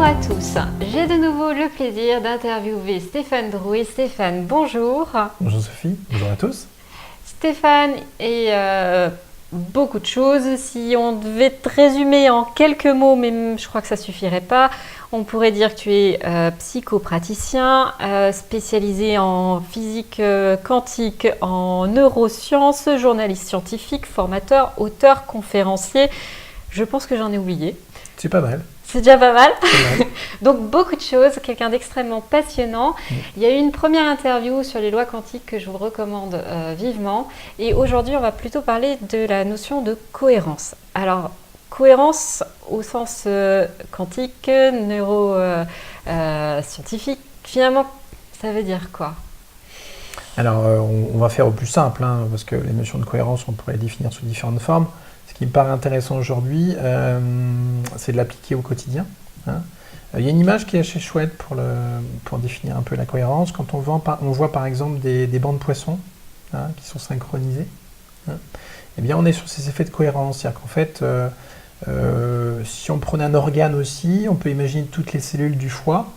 à tous, j'ai de nouveau le plaisir d'interviewer Stéphane Drouet. Stéphane, bonjour. Bonjour Sophie, bonjour à tous. Stéphane est beaucoup de choses. Si on devait te résumer en quelques mots, mais je crois que ça ne suffirait pas, on pourrait dire que tu es psychopraticien, spécialisé en physique quantique, en neurosciences, journaliste scientifique, formateur, auteur, conférencier. Je pense que j'en ai oublié. C'est pas mal. C'est déjà pas mal. Pas mal. Donc beaucoup de choses, quelqu'un d'extrêmement passionnant. Il y a eu une première interview sur les lois quantiques que je vous recommande vivement. Et aujourd'hui, on va plutôt parler de la notion de cohérence. Alors, cohérence au sens quantique, neuro-scientifique, finalement, ça veut dire quoi ? Alors, on va faire au plus simple, parce que les notions de cohérence, on pourrait les définir sous différentes formes. Ce qui me paraît intéressant aujourd'hui, c'est de l'appliquer au quotidien. Il y a une image qui est assez chouette pour définir un peu la cohérence. Quand on voit par exemple des bancs de poissons qui sont synchronisés, eh bien on est sur ces effets de cohérence. C'est-à-dire qu'en fait, si on prenait un organe aussi, on peut imaginer toutes les cellules du foie.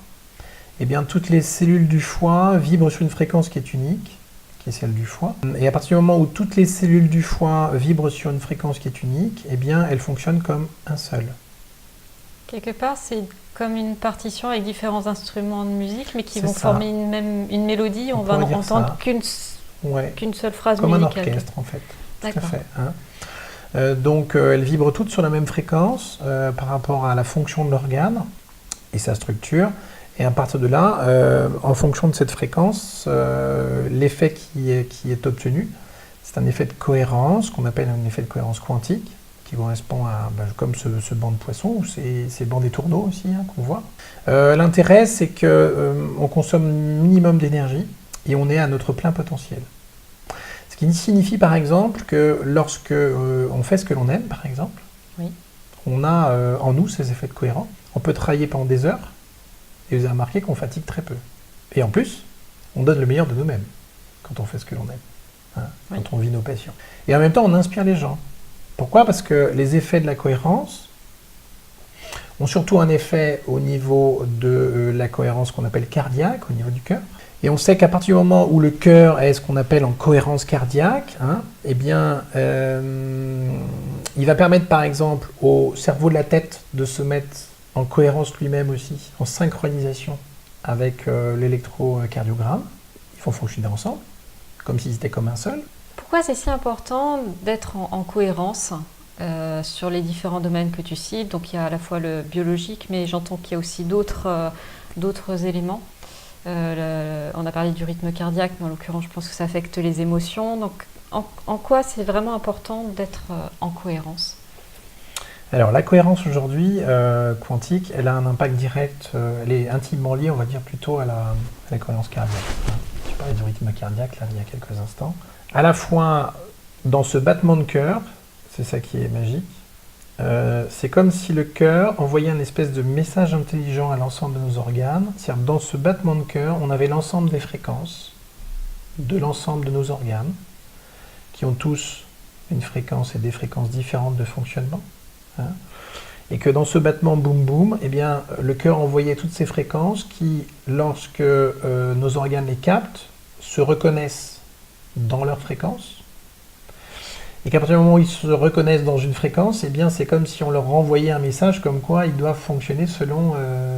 Eh bien toutes les cellules du foie vibrent sur une fréquence qui est unique, qui est celle du foie. Et à partir du moment où toutes les cellules du foie vibrent sur une fréquence qui est unique, eh bien elles fonctionnent comme un seul. Quelque part, c'est comme une partition avec différents instruments de musique, mais qui vont former une mélodie. On va n'entendre qu'une seule phrase comme musicale. Comme un orchestre, en fait. D'accord. Tout à fait. Donc, elles vibrent toutes sur la même fréquence par rapport à la fonction de l'organe et sa structure. Et à partir de là, en fonction de cette fréquence, l'effet qui est obtenu, c'est un effet de cohérence, qu'on appelle un effet de cohérence quantique, qui correspond à, comme ce banc de poissons, ou ces bancs des tourneaux aussi, qu'on voit. L'intérêt, c'est qu'on consomme un minimum d'énergie et on est à notre plein potentiel. Ce qui signifie par exemple que lorsque on fait ce que l'on aime, par exemple, oui, on a en nous ces effets de cohérence. On peut travailler pendant des heures, et vous avez remarqué qu'on fatigue très peu. Et en plus, on donne le meilleur de nous-mêmes quand on fait ce que l'on aime, oui, quand on vit nos passions. Et en même temps, on inspire les gens. Pourquoi ? Parce que les effets de la cohérence ont surtout un effet au niveau de la cohérence qu'on appelle cardiaque, au niveau du cœur. Et on sait qu'à partir du moment où le cœur est ce qu'on appelle en cohérence cardiaque, eh bien, il va permettre par exemple au cerveau de la tête de se mettre en cohérence lui-même aussi, en synchronisation avec l'électrocardiogramme. Ils vont fonctionner ensemble, comme s'ils étaient comme un seul. Pourquoi c'est si important d'être en cohérence sur les différents domaines que tu cites ? Donc il y a à la fois le biologique, mais j'entends qu'il y a aussi d'autres éléments. On a parlé du rythme cardiaque, mais en l'occurrence je pense que ça affecte les émotions. Donc en quoi c'est vraiment important d'être en cohérence ? Alors la cohérence aujourd'hui, quantique, elle a un impact direct, elle est intimement liée, on va dire plutôt à la cohérence cardiaque. Tu parlais du rythme cardiaque là il y a quelques instants. À la fois dans ce battement de cœur, c'est ça qui est magique, c'est comme si le cœur envoyait un espèce de message intelligent à l'ensemble de nos organes. C'est-à-dire dans ce battement de cœur, on avait l'ensemble des fréquences de l'ensemble de nos organes, qui ont tous une fréquence et des fréquences différentes de fonctionnement. Et que dans ce battement boum boum, eh bien, le cœur envoyait toutes ces fréquences qui, lorsque nos organes les captent, se reconnaissent dans leur fréquence. Et qu'à partir du moment où ils se reconnaissent dans une fréquence, eh bien, c'est comme si on leur renvoyait un message comme quoi ils doivent fonctionner selon,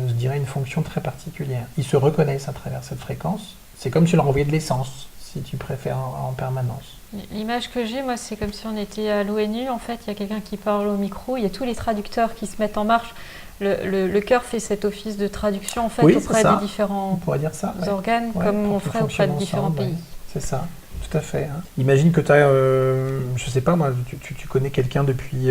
je dirais, une fonction très particulière. Ils se reconnaissent à travers cette fréquence. C'est comme si on leur envoyait de l'essence, si tu préfères, en permanence. L'image que j'ai, moi, c'est comme si on était à l'ONU. En fait, il y a quelqu'un qui parle au micro, il y a tous les traducteurs qui se mettent en marche. Le cœur fait cet office de traduction en fait, auprès des différents organes, comme on ferait auprès de différents pays. C'est ça, tout à fait. Imagine que tu as, je sais pas moi, tu connais quelqu'un depuis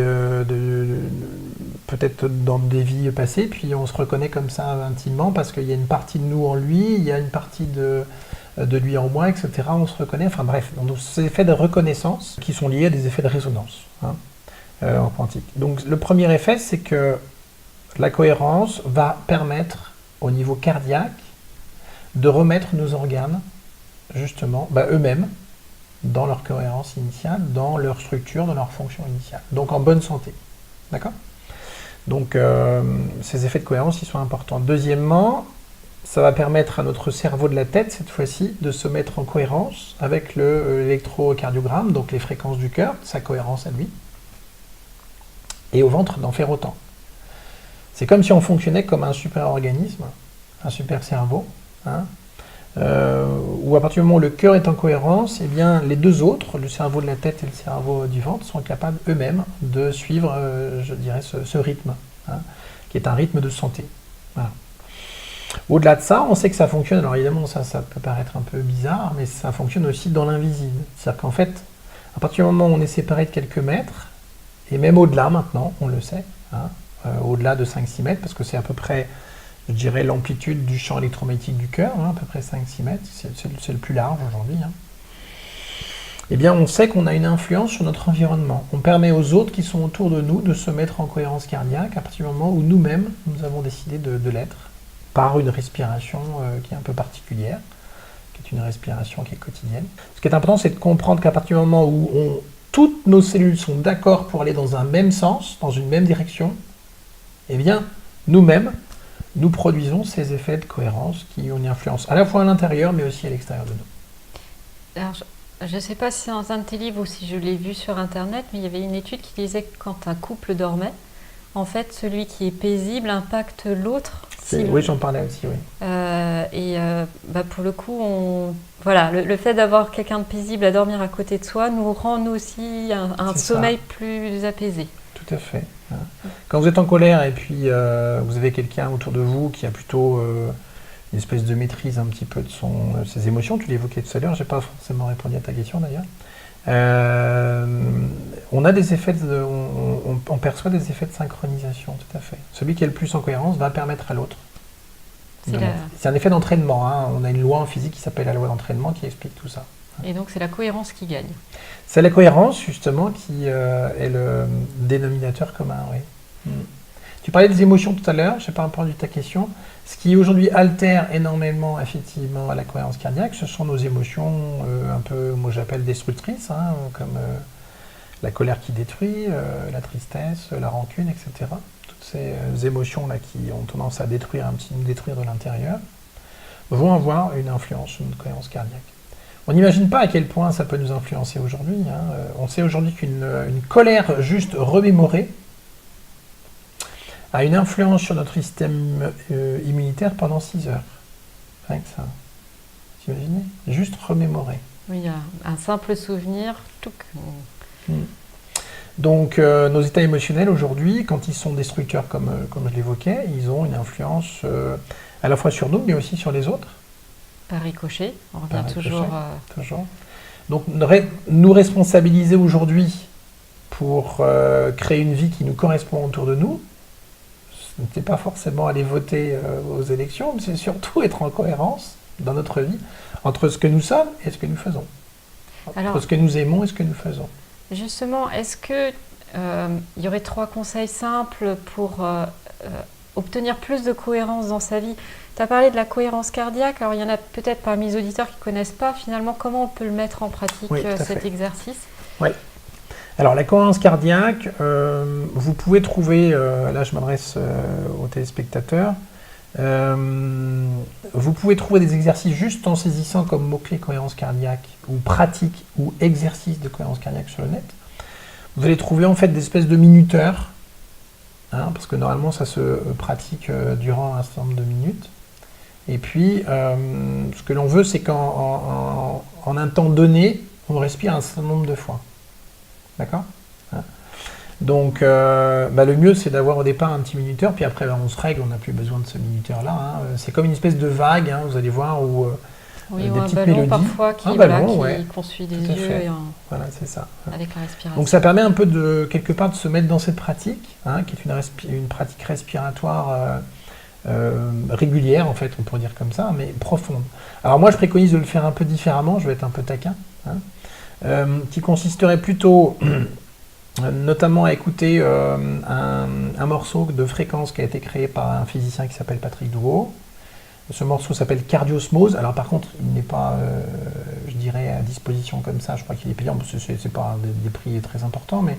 peut-être dans des vies passées, puis on se reconnaît comme ça intimement parce qu'il y a une partie de nous en lui, il y a une partie de lui en moi, etc. On se reconnaît, enfin bref, donc ces effets de reconnaissance qui sont liés à des effets de résonance en quantique. Donc le premier effet, c'est que la cohérence va permettre au niveau cardiaque de remettre nos organes justement eux-mêmes dans leur cohérence initiale, dans leur structure, dans leur fonction initiale. Donc en bonne santé. D'accord ? Donc, ces effets de cohérence, ils sont importants. Deuxièmement, ça va permettre à notre cerveau de la tête, cette fois-ci, de se mettre en cohérence avec l'électrocardiogramme, donc les fréquences du cœur, sa cohérence à lui, et au ventre d'en faire autant. C'est comme si on fonctionnait comme un super organisme, un super cerveau, hein, où à partir du moment où le cœur est en cohérence, eh bien, les deux autres, le cerveau de la tête et le cerveau du ventre, sont capables eux-mêmes de suivre, je dirais, ce rythme, hein, qui est un rythme de santé. Voilà. Au-delà de ça, on sait que ça fonctionne, alors évidemment ça peut paraître un peu bizarre, mais ça fonctionne aussi dans l'invisible. C'est-à-dire qu'en fait, à partir du moment où on est séparé de quelques mètres, et même au-delà maintenant, on le sait, hein, au-delà de 5-6 mètres, parce que c'est à peu près, je dirais, l'amplitude du champ électromagnétique du cœur, hein, à peu près 5-6 mètres, c'est le plus large aujourd'hui. Hein. Eh bien, on sait qu'on a une influence sur notre environnement. On permet aux autres qui sont autour de nous de se mettre en cohérence cardiaque à partir du moment où nous-mêmes, nous avons décidé de l'être, par une respiration qui est un peu particulière, qui est une respiration qui est quotidienne. Ce qui est important, c'est de comprendre qu'à partir du moment où toutes nos cellules sont d'accord pour aller dans un même sens, dans une même direction, eh bien, nous-mêmes, nous produisons ces effets de cohérence qui ont une influence à la fois à l'intérieur, mais aussi à l'extérieur de nous. Alors, je ne sais pas si c'est dans un de tes livres ou si je l'ai vu sur Internet, mais il y avait une étude qui disait que quand un couple dormait, en fait, celui qui est paisible impacte l'autre. Oui, j'en parlais aussi, oui. Pour le coup, voilà, le fait d'avoir quelqu'un de paisible à dormir à côté de soi nous rend nous aussi un sommeil plus apaisé. Tout à fait. Quand vous êtes en colère et puis vous avez quelqu'un autour de vous qui a plutôt une espèce de maîtrise un petit peu de ses émotions, tu l'évoquais tout à l'heure, je n'ai pas forcément répondu à ta question d'ailleurs. On a des effets on perçoit des effets de synchronisation, tout à fait. Celui qui est le plus en cohérence va permettre à l'autre. C'est un effet d'entraînement. Hein. On a une loi en physique qui s'appelle la loi d'entraînement qui explique tout ça. Et donc c'est la cohérence qui gagne. C'est la cohérence justement qui est le dénominateur commun. Oui. Tu parlais des émotions tout à l'heure, je n'ai pas répondu à ta question. Ce qui aujourd'hui altère énormément effectivement la cohérence cardiaque, ce sont nos émotions un peu, moi j'appelle destructrices, hein, comme la colère qui détruit, la tristesse, la rancune, etc. Toutes ces émotions-là qui ont tendance à détruire nous détruire de l'intérieur, vont avoir une influence sur notre cohérence cardiaque. On n'imagine pas à quel point ça peut nous influencer aujourd'hui. Hein. On sait aujourd'hui qu'une colère juste remémorée a une influence sur notre système immunitaire pendant 6 heures. Rien que ça. Vous imaginez ? Juste remémorer. Oui, un simple souvenir. Donc, nos états émotionnels aujourd'hui, quand ils sont destructeurs comme je l'évoquais, ils ont une influence à la fois sur nous, mais aussi sur les autres. Par ricochet, on revient toujours. Donc, nous responsabiliser aujourd'hui pour créer une vie qui nous correspond autour de nous, ce n'était pas forcément aller voter aux élections, mais c'est surtout être en cohérence dans notre vie entre ce que nous sommes et ce que nous faisons. Entre ce que nous aimons et ce que nous faisons. Justement, est-ce qu'il y aurait 3 conseils simples pour obtenir plus de cohérence dans sa vie ? Tu as parlé de la cohérence cardiaque, alors il y en a peut-être parmi les auditeurs qui ne connaissent pas. Finalement, comment on peut le mettre en pratique, cet exercice ? Oui. Alors, la cohérence cardiaque, vous pouvez trouver, là je m'adresse aux téléspectateurs, vous pouvez trouver des exercices juste en saisissant comme mot-clé cohérence cardiaque, ou pratique, ou exercice de cohérence cardiaque sur le net. Vous allez trouver en fait des espèces de minuteurs, hein, parce que normalement ça se pratique durant un certain nombre de minutes. Et puis, ce que l'on veut, c'est qu'en un temps donné, on respire un certain nombre de fois. D'accord ? Donc, le mieux, c'est d'avoir au départ un petit minuteur, puis après, on se règle, on n'a plus besoin de ce minuteur-là. Hein. C'est comme une espèce de vague, hein, vous allez voir, où des ou petites un ballon mélodies. Parfois qui qu'on suit des yeux. Voilà, c'est ça. Avec la respiration. Donc, ça permet un peu quelque part, de se mettre dans cette pratique, hein, qui est une pratique respiratoire régulière, en fait, on pourrait dire comme ça, mais profonde. Alors, moi, je préconise de le faire un peu différemment, je vais être un peu taquin, hein, qui consisterait plutôt... notamment à écouter un morceau de fréquence qui a été créé par un physicien qui s'appelle Patrick Douau. Ce morceau s'appelle Cardiosmose. Alors par contre, il n'est pas, je dirais, à disposition comme ça. Je crois qu'il est payant, parce que ce n'est pas des prix très importants, mais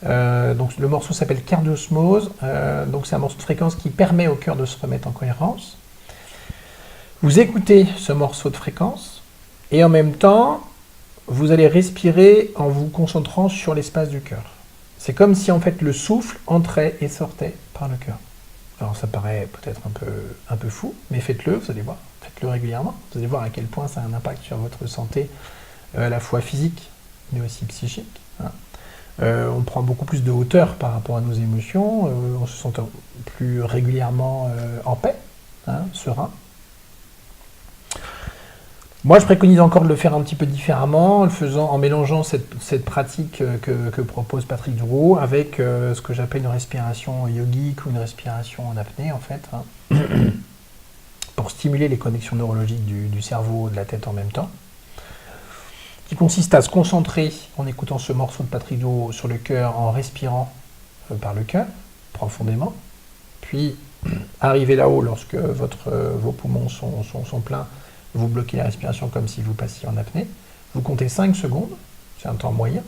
Donc le morceau s'appelle Cardiosmose. Donc c'est un morceau de fréquence qui permet au cœur de se remettre en cohérence. Vous écoutez ce morceau de fréquence et en même temps, vous allez respirer en vous concentrant sur l'espace du cœur. C'est comme si en fait le souffle entrait et sortait par le cœur. Alors ça paraît peut-être un peu fou, mais faites-le, vous allez voir. Faites-le régulièrement. Vous allez voir à quel point ça a un impact sur votre santé, à la fois physique, mais aussi psychique. On prend beaucoup plus de hauteur par rapport à nos émotions, on se sent plus régulièrement en paix, serein. Moi, je préconise encore de le faire un petit peu différemment, en mélangeant cette pratique que propose Patrick Dureau avec ce que j'appelle une respiration yogique ou une respiration en apnée, en fait, pour stimuler les connexions neurologiques du cerveau et de la tête en même temps, qui consiste à se concentrer en écoutant ce morceau de Patrick Dureau sur le cœur, en respirant par le cœur, profondément, puis arriver là-haut lorsque vos poumons sont pleins. Vous bloquez la respiration comme si vous passiez en apnée. Vous comptez 5 secondes, c'est un temps moyen.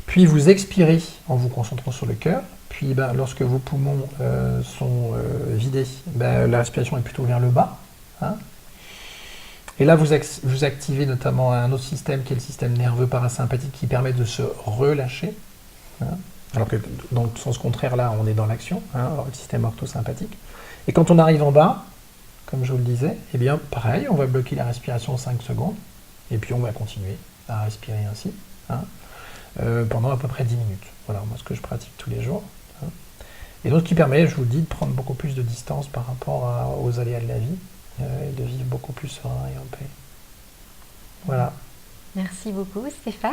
Puis vous expirez en vous concentrant sur le cœur. Puis lorsque vos poumons sont vidés, la respiration est plutôt vers le bas. Et là, vous activez notamment un autre système qui est le système nerveux parasympathique qui permet de se relâcher. Alors que dans le sens contraire, là, on est dans l'action, le système orthosympathique. Et quand on arrive en bas, comme je vous le disais, eh bien pareil, on va bloquer la respiration 5 secondes, et puis on va continuer à respirer ainsi, pendant à peu près 10 minutes. Voilà, moi ce que je pratique tous les jours. Et donc ce qui permet, je vous le dis, de prendre beaucoup plus de distance par rapport aux aléas de la vie, et de vivre beaucoup plus serein et en paix. Voilà. Merci beaucoup Stéphane.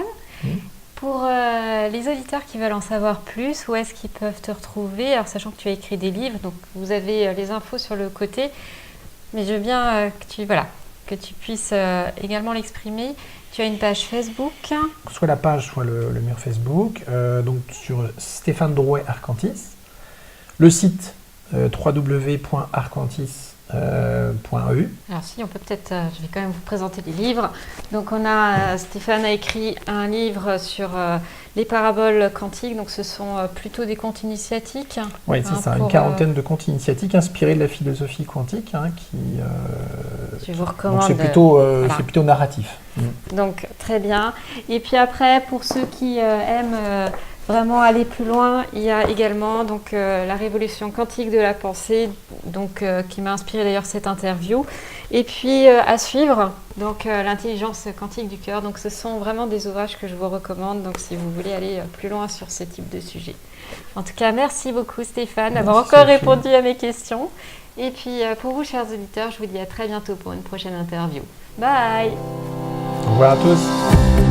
Pour les auditeurs qui veulent en savoir plus, où est-ce qu'ils peuvent te retrouver? Alors sachant que tu as écrit des livres, donc vous avez les infos sur le côté. Mais je veux bien que tu puisses également l'exprimer. Tu as une page Facebook. Soit la page, soit le mur Facebook. Donc sur Stéphane Drouet Arcantis. Le site www.arcantis.eu. Alors si, on peut peut-être, je vais quand même vous présenter les livres. Donc Stéphane a écrit un livre sur les paraboles quantiques, donc ce sont plutôt des contes initiatiques. Oui, c'est ça, une quarantaine de contes initiatiques inspirés de la philosophie quantique, je vous recommande. Donc c'est plutôt narratif. Donc très bien. Et puis après, pour ceux qui aiment vraiment aller plus loin, il y a également donc la révolution quantique de la pensée, donc qui m'a inspiré d'ailleurs cette interview. Et puis à suivre, donc l'intelligence quantique du cœur. Donc ce sont vraiment des ouvrages que je vous recommande. Donc si vous voulez aller plus loin sur ce type de sujet. En tout cas, merci beaucoup Stéphane d'avoir encore répondu à mes questions. Et puis pour vous, chers auditeurs, je vous dis à très bientôt pour une prochaine interview. Bye. Au revoir à tous.